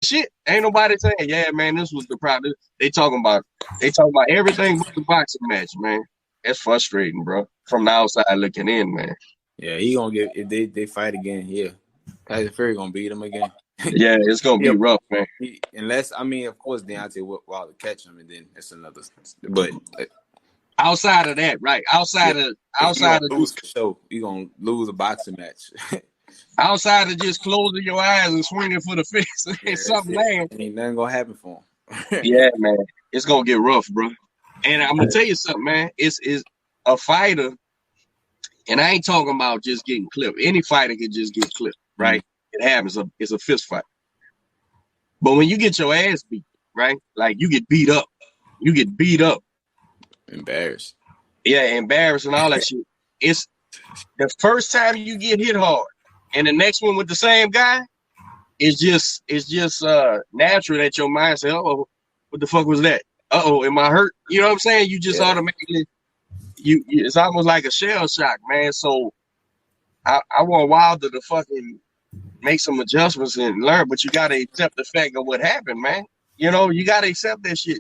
shit. Ain't nobody saying, yeah, man, this was the problem. They talking about everything but the boxing match, man. That's frustrating, bro. From the outside looking in, man. Yeah, he gonna get if they fight again. Yeah, Tyson Fury gonna beat him again. Yeah, it's gonna be rough, man. Unless of course, Deontay Wilder catch him, and then that's another. But outside of that, right? Outside of lose for sure. You gonna lose a boxing match. Outside of just closing your eyes and swinging for the fence, something land. Ain't nothing gonna happen for him. Yeah, man, it's gonna get rough, bro. And I'm gonna tell you something, man. It's a fighter, and I ain't talking about just getting clipped. Any fighter can just get clipped, right? It happens. It's a fist fight. But when you get your ass beat, right? Like you get beat up. Embarrassed. Yeah, embarrassed and all that shit. It's the first time you get hit hard, and the next one with the same guy, it's just natural that your mind says, "Oh, what the fuck was that? Uh-oh, am I hurt?" You know what I'm saying? You just automatically, it's almost like a shell shock, man. So I want Wilder to fucking make some adjustments and learn, but you gotta accept the fact of what happened, man. You know, you gotta accept that shit.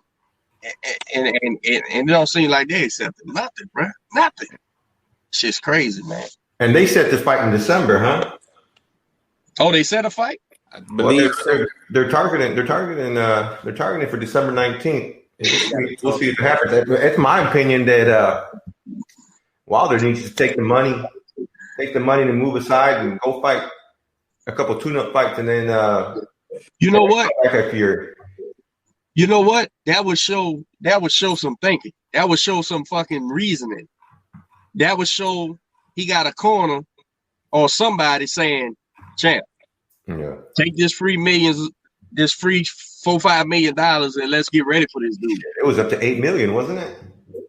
And it don't seem like they accepted nothing, bro. Nothing. Shit's crazy, man. And they set this fight in December, huh? Oh, they set a fight? I believe they're targeting for December 19th. We'll see if it happens. It's my opinion that Wilder needs to take the money to move aside and go fight a couple tune-up fights, and then you know what? You know what? That would show some thinking. That would show some fucking reasoning. That would show he got a corner or somebody saying, champ, take this free $4-5 million and let's get ready for this dude. It was up to $8 million, wasn't it?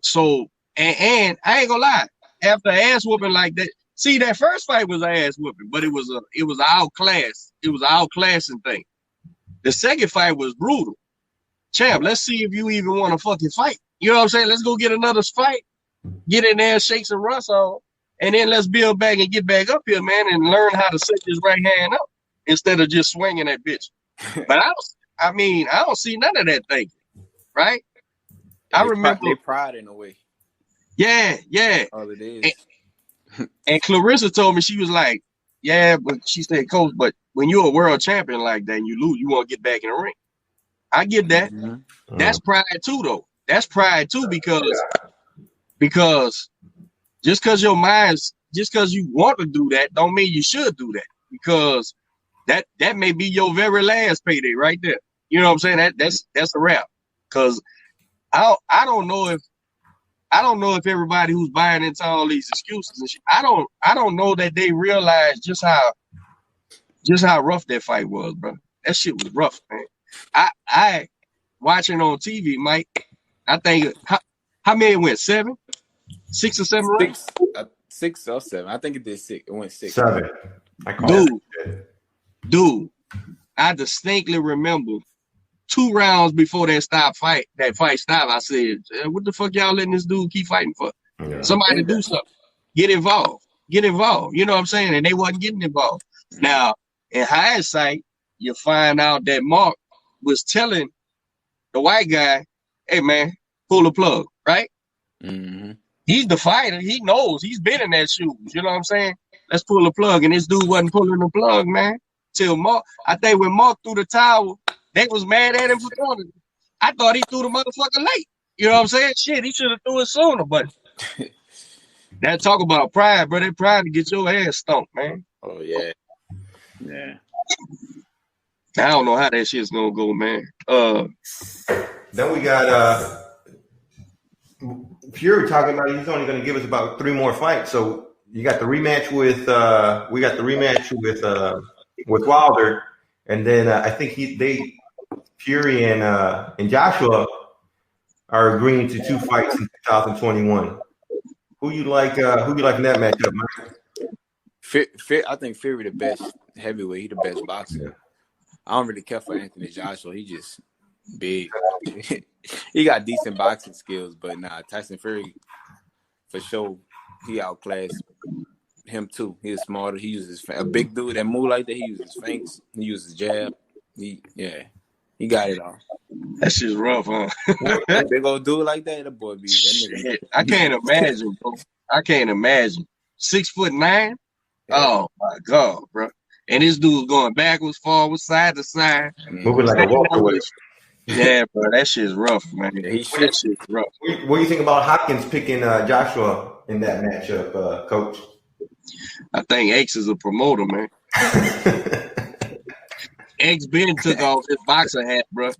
So and I ain't gonna lie, after ass whooping like that, see that first fight was ass whooping, but it was outclass. It was an outclassing thing. The second fight was brutal. Champ, let's see if you even want to fucking fight. You know what I'm saying? Let's go get another fight. Get in there, shake some rust on, and then let's build back and get back up here, man, and learn how to set this right hand up instead of just swinging that bitch. But I don't see none of that thinking, right? I remember they pride in a way. Yeah. All it is. And Clarissa told me, she was like, yeah, but she said, Coach, but when you're a world champion like that and you lose, you want to get back in the ring. I get that. Mm-hmm. That's pride too, though. That's pride too, because just because you want to do that, don't mean you should do that. Because that may be your very last payday right there. You know what I'm saying? That's a wrap. Because I don't know if everybody who's buying into all these excuses and shit, I don't know that they realize just how rough that fight was, bro. That shit was rough, man. I watching on TV, Mike. I think how many went? 7? 6 or 7 rounds? 6 or 7. I think it did 6. It went 6. 7. Dude, I distinctly remember 2 rounds before that fight stopped. I said, what the fuck y'all letting this dude keep fighting for? Yeah. Somebody do something. Get involved. You know what I'm saying? And they wasn't getting involved. Now, in hindsight, you find out that Mark was telling the white guy, hey, man, pull the plug, right? Mm-hmm. He's the fighter. He knows. He's been in that shoes. You know what I'm saying? Let's pull the plug. And this dude wasn't pulling the plug, man. Till Mark, I think when Mark threw the towel, they was mad at him for throwing it. I thought he threw the motherfucker late. You know what I'm saying? Shit, he should have threw it sooner. But that talk about pride, bro. That pride to get your ass stomped, man. Oh, yeah. Yeah. I don't know how that shit's gonna go, man. Then we got Fury talking about he's only gonna give us about 3 more fights. So you got the rematch with with Wilder, and then I think Fury and Joshua are agreeing to 2 fights in 2021. Who you like in that matchup, Mike? I think Fury the best heavyweight. He the best boxer. I don't really care for Anthony Joshua. He just big. He got decent boxing skills, but Tyson Fury for sure. He outclassed him too. He's smarter. He uses a big dude that move like that. He uses feints. He uses jab. He got it all. That shit's rough, huh? They gonna do it like that. The boy be that nigga. I can't imagine, bro. I can't imagine. 6'9". Yeah. Oh my god, bro. And this dude's going backwards, forwards, side to side. Moving like a walker. Yeah, bro, that shit's rough, man. Yeah, That shit's rough. What do you think about Hopkins picking Joshua in that matchup, Coach? I think X is a promoter, man. X Ben took off his boxer hat, bro.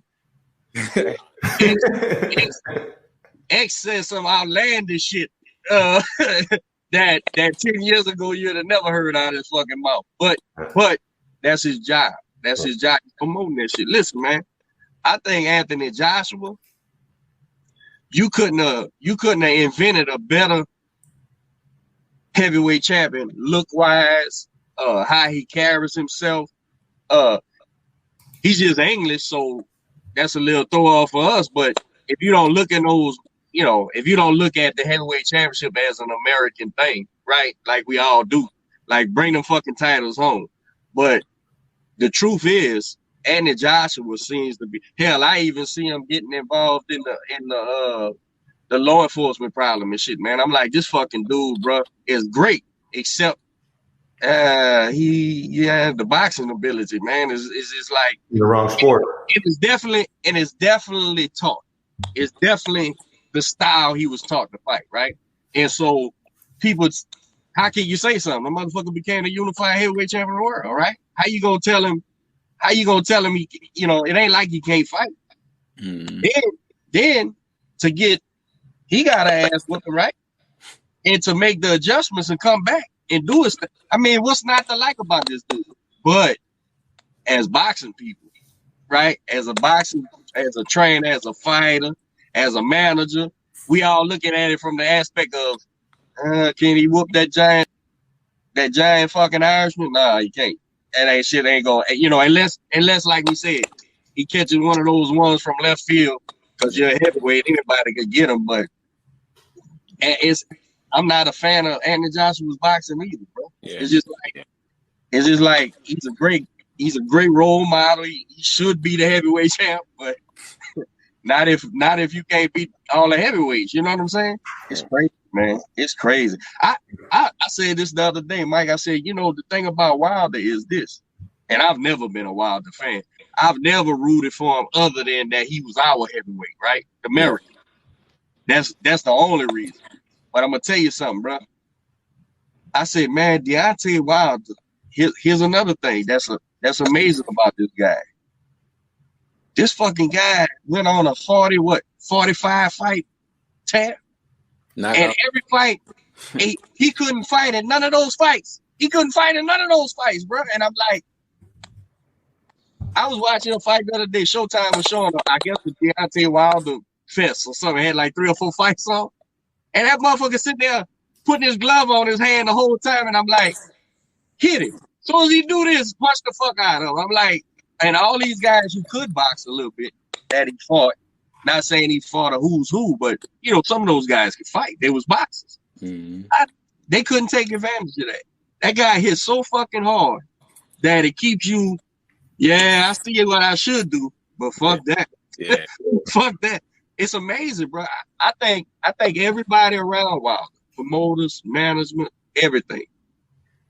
X said some outlandish shit that 10 years ago you'd have never heard out of his fucking mouth. But that's his job. That's his job. He's promoting that shit. Listen, man, I think Anthony Joshua, you couldn't have invented a better heavyweight champion, look wise, how he carries himself. He's just English, so that's a little throw off for us. But if you don't look at those, if you don't look at the heavyweight championship as an American thing, right? Like we all do, like bring them fucking titles home. But the truth is, Anthony Joshua seems to be, hell, I even see him getting involved in the law enforcement problem and shit, man. I'm like, this fucking dude, bro, is great, except the boxing ability, man, is just like the wrong sport. It's definitely taught. It's definitely the style he was taught to fight, right? And so people, how can you say something? The motherfucker became a unified heavyweight champion of the world, right? How you gonna tell him he, it ain't like he can't fight. Then to get, he got to ask what the right, and to make the adjustments and come back and do it. I mean, what's not to like about this dude? But as boxing people, right? As a trainer, as a fighter, as a manager, we all looking at it from the aspect of, can he whoop that giant fucking Irishman? Nah, he can't. That shit ain't going, unless like we said, he catches one of those ones from left field, because you're a heavyweight, anybody could get him. But I'm not a fan of Anthony Joshua's boxing either, bro. Yeah. It's just like he's a great role model. He should be the heavyweight champ, but not if you can't beat all the heavyweights. You know what I'm saying? It's crazy, man. It's crazy. I said this the other day, Mike. I said, the thing about Wilder is this, and I've never been a Wilder fan. I've never rooted for him other than that he was our heavyweight, right? American. That's the only reason. But I'm gonna tell you something, bro. I said, man, Deontay Wilder. Here's another thing that's amazing about this guy. This fucking guy went on a 45 fight tab, and every fight he couldn't fight in none of those fights. He couldn't fight in none of those fights, bro. And I'm like, I was watching a fight the other day. Showtime was showing, I guess, the Deontay Wilder fest or something. It had like 3 or 4 fights on. And that motherfucker sitting there putting his glove on his hand the whole time. And I'm like, hit him. As soon as he do this, punch the fuck out of him. I'm like, and all these guys who could box a little bit that he fought, not saying he fought a who's who, but, some of those guys could fight. They was boxers. Mm-hmm. They couldn't take advantage of that. That guy hit so fucking hard that it keeps you, I see what I should do, but fuck that. Yeah. Fuck that. It's amazing, bro. I think everybody around Wilder, promoters, management, everything,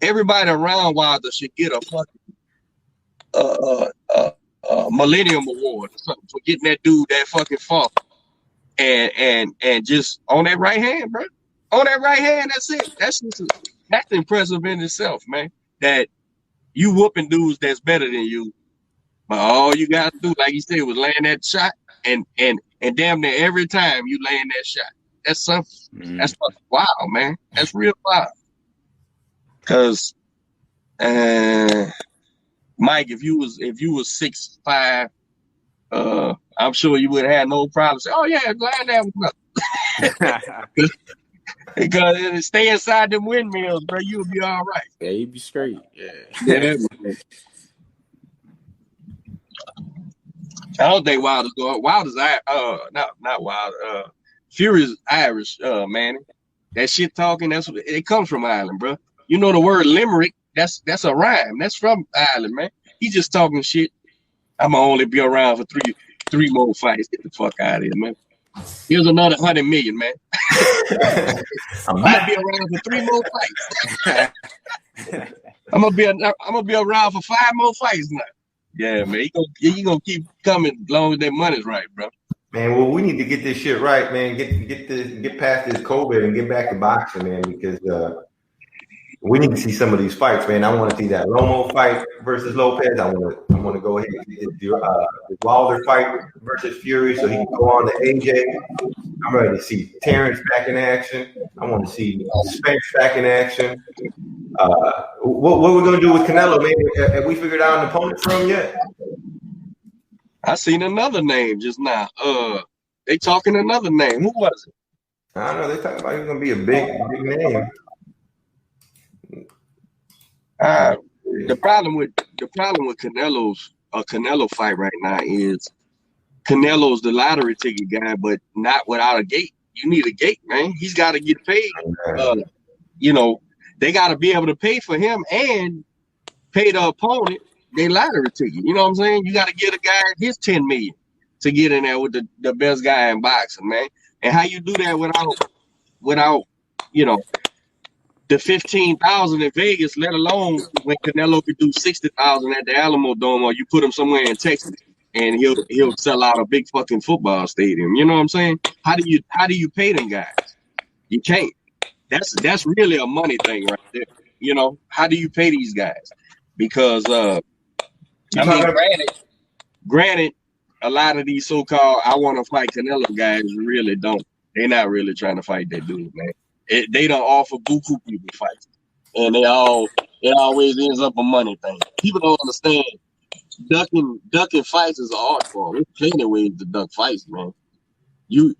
everybody around Wilder should get a fucking Millennium Award or something for getting that dude that fucking fought and just on that right hand, bro. On that right hand, that's it. That's impressive in itself, man. That you whooping dudes that's better than you, but all you got to do, like you said, was land that shot and damn near every time you land that shot. That's something. Mm-hmm. That's wow, man. That's real wild. Cause Mike, if you was 6'5", I'm sure you would have had no problem saying, "Oh yeah, land that one." Because stay inside them windmills, bro, you'll be all right. Yeah, you'll be straight. Yeah. I don't think Wilder's going. Wilder's not Wilder. Fury's Irish, man. That shit talking, it comes from Ireland, bro. You know the word limerick, that's a rhyme. That's from Ireland, man. He just talking shit. I'm gonna only be around for three more fights. Get the fuck out of here, man. Here's another 100 million, man. I'm gonna be around for 3 more fights. I'm gonna be around for 5 more fights now. Yeah, man. You gonna keep coming as long as that money's right, bro. Man, well, we need to get this shit right, man. Get past this COVID and get back to boxing, man, because we need to see some of these fights, man. I want to see that Lomo fight versus Lopez. I want to go ahead and get the Wilder fight versus Fury, so he can go on to AJ. I'm ready to see Terrence back in action. I want to see Spence back in action. What we're gonna do with Canelo, man? Have we figured out an opponent for him yet? I seen another name just now. They talking another name. Who was it? I don't know. They talking about he's gonna be a big name. The problem with Canelo fight right now is Canelo's the lottery ticket guy, but not without a gate. You need a gate, man. He's got to get paid. They got to be able to pay for him and pay the opponent their lottery ticket. You know what I'm saying? You got to get a guy his $10 million to get in there with the best guy in boxing, man. And how you do that without the 15,000 in Vegas, let alone when Canelo could do 60,000 at the Alamo Dome, or you put him somewhere in Texas and he'll sell out a big fucking football stadium. You know what I'm saying? How do you pay them guys? You can't. That's really a money thing right there. How do you pay these guys? Because granted, a lot of these so-called I want to fight Canelo guys really don't. They're not really trying to fight that dude, man. They don't offer buku people fights, and it always ends up a money thing. People don't understand. Ducking fights is an art form. There's plenty of ways to duck fights, man. You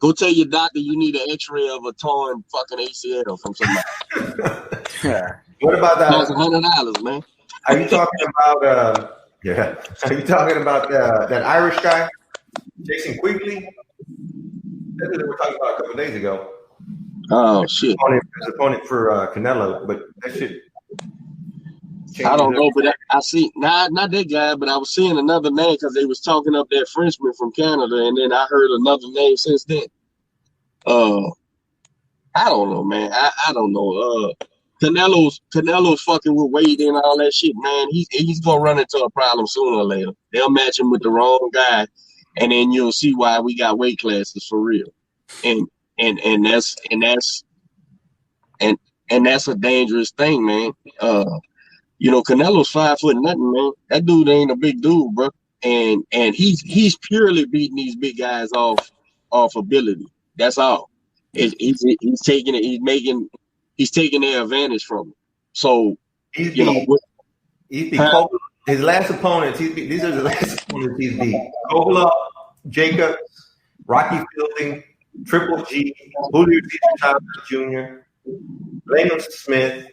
go tell your doctor you need an X-ray of a torn fucking ACL from somebody. What about that? That's $100, man. Are you talking about? Are you talking about that Irish guy, Jason Quigley? That's what we were talking about a couple of days ago. Oh shit! His opponent for Canelo, but that shit. I don't know, but I see not that guy, but I was seeing another name because they was talking up that Frenchman from Canada, and then I heard another name since then. I don't know, man. I don't know. Canelo's fucking with Wade and all that shit, man. He's gonna run into a problem sooner or later. They'll match him with the wrong guy, and then you'll see why we got weight classes for real. And that's a dangerous thing, man. Canelo's 5 foot nothing, man. That dude ain't a big dude, bro. And he's purely beating these big guys off ability. That's all. He's taking it. He's taking their advantage from him. So his last opponents. These are the last opponents he's beat: Kovalev, Jacobs, Rocky Fielding, Triple G, Julio Cesar Chavez Jr., Leno Smith,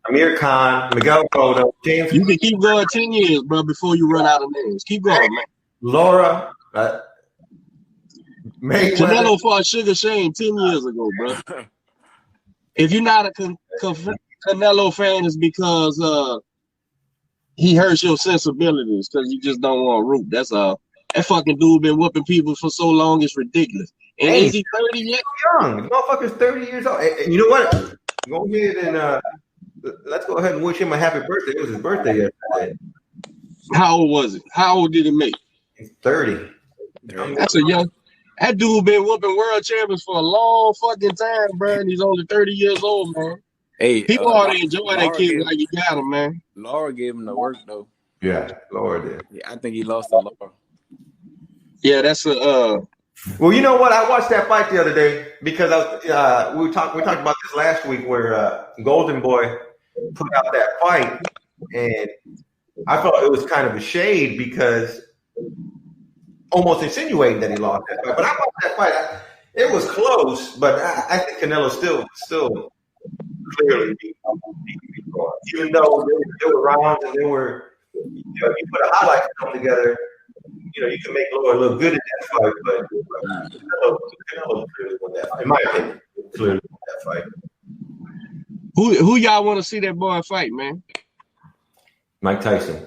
Amir Khan, Miguel Cotto, James. You can keep going 10 years, bro, before you run out of names. Keep going, man. Laura. Canelo fought Sugar Shane 10 years ago, bro. If you're not a Canelo fan, it's because he hurts your sensibilities because you just don't want to root. That's all. That fucking dude been whooping people for so long, it's ridiculous. And is he 30 yet? Young. The motherfucker's 30 years old. And you know what? Go ahead and let's go ahead and wish him a happy birthday. It was his birthday yesterday. How old was it? How old did he make? He's 30. That's a young. That dude been whooping world champions for a long fucking time, bro. And he's only 30 years old, man. Hey, people ought to enjoy that kid like you got him, man. Laura gave him the work though. Yeah, Laura did. Yeah, I think he lost to Laura. Yeah, that's a. Well, you know what? I watched that fight the other day because we talked about this last week where Golden Boy put out that fight, and I thought it was kind of a shade because almost insinuating that he lost that fight. But I watched that fight. It was close, but I think Canelo still clearly beat Laura. Even though there were rounds and there were, you put a highlight film together. You can make Laura look good in that fight, but Canelo clearly won that fight. In my opinion, clearly won that fight. Who y'all want to see that boy fight, man? Mike Tyson.